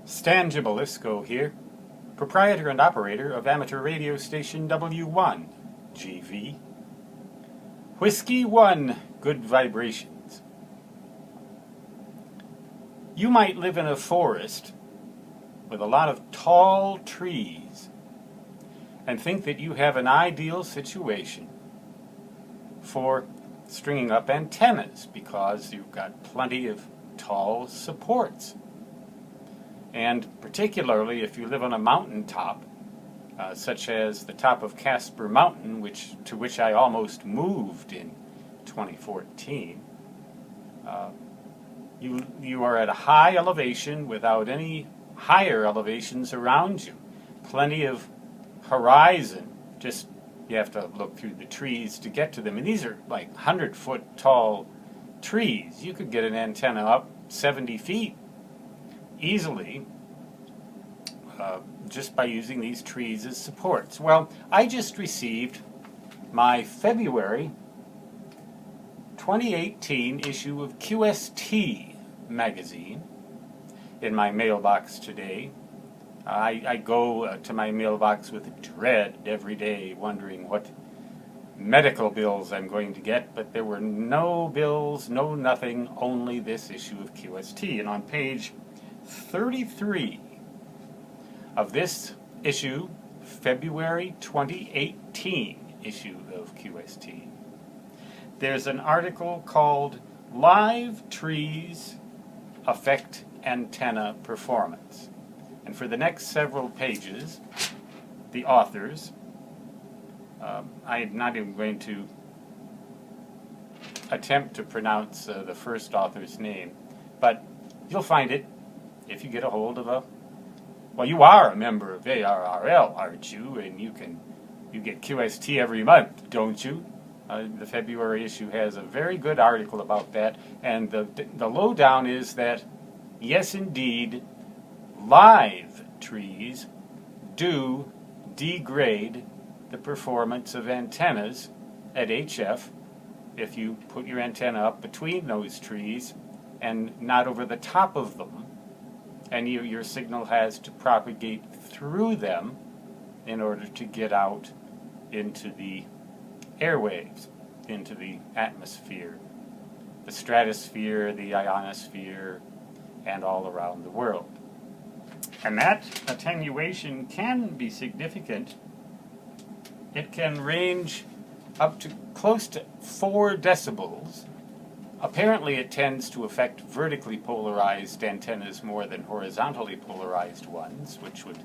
Stan Gibilisco here, proprietor and operator of amateur radio station W1, GV. Whiskey 1, good vibrations. You might live in a forest with a lot of tall trees and think that you have an ideal situation for stringing up antennas because you've got plenty of tall supports. And particularly if you live on a mountaintop, such as the top of Casper Mountain, to which I almost moved in 2014, you are at a high elevation without any higher elevations around you. Plenty of horizon, just you have to look through the trees to get to them. And these are like 100-foot tall trees. You could get an antenna up 70 feet easily just by using these trees as supports. Well, I just received my February 2018 issue of QST magazine in my mailbox today. I go to my mailbox with dread every day, wondering what medical bills I'm going to get, but there were no bills, no nothing, only this issue of QST. And on page 33 of this issue, February 2018 issue of QST, there's an article called Live Trees Affect Antenna Performance. And for the next several pages, the authors, I'm not even going to attempt to pronounce the first author's name, but you'll find it if you get a hold of well, you are a member of ARRL, aren't you? And you get QST every month, don't you? The February issue has a very good article about that, and the lowdown is that, yes indeed, live trees do degrade the performance of antennas at HF if you put your antenna up between those trees and not over the top of them, and your signal has to propagate through them in order to get out into the airwaves, into the atmosphere, the stratosphere, the ionosphere, and all around the world. And that attenuation can be significant. It can range up to close to 4 decibels. Apparently it tends to affect vertically polarized antennas more than horizontally polarized ones, which would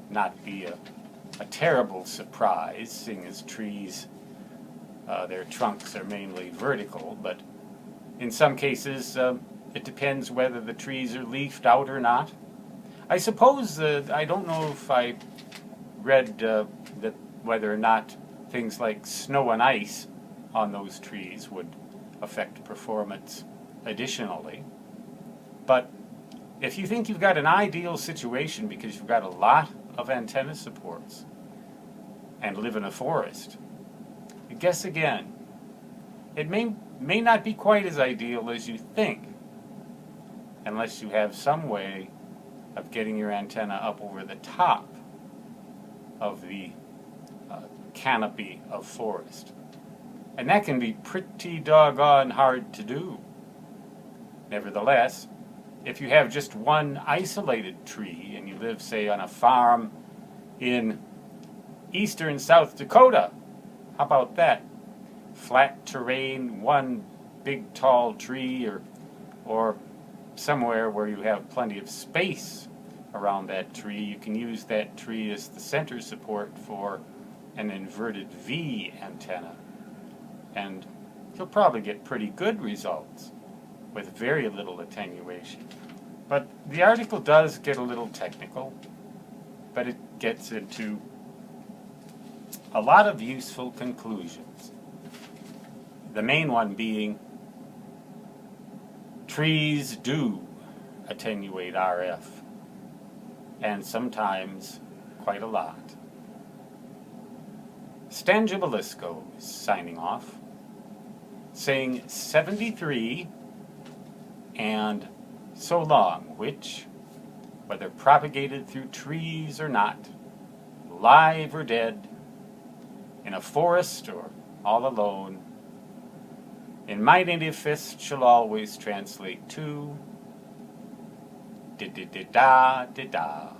not be a terrible surprise, seeing as trees, their trunks are mainly vertical, but in some cases it depends whether the trees are leafed out or not. I suppose, I don't know if I read that whether or not things like snow and ice on those trees would affect performance additionally. But if you think you've got an ideal situation because you've got a lot of antenna supports and live in a forest, guess again. It may not be quite as ideal as you think, unless you have some way of getting your antenna up over the top of the canopy of forest. And that can be pretty doggone hard to do. Nevertheless, if you have just one isolated tree and you live, say, on a farm in eastern South Dakota, how about that? Flat terrain, one big tall tree, or somewhere where you have plenty of space around that tree. You can use that tree as the center support for an inverted V antenna. And you'll probably get pretty good results with very little attenuation. But the article does get a little technical, but it gets into a lot of useful conclusions. The main one being trees do attenuate RF, and sometimes quite a lot. Stan Gibilisco is signing off, saying 73 and so long, which whether propagated through trees or not, live or dead, in a forest or all alone, in my native fist shall always translate to da-da-da-da-da-da.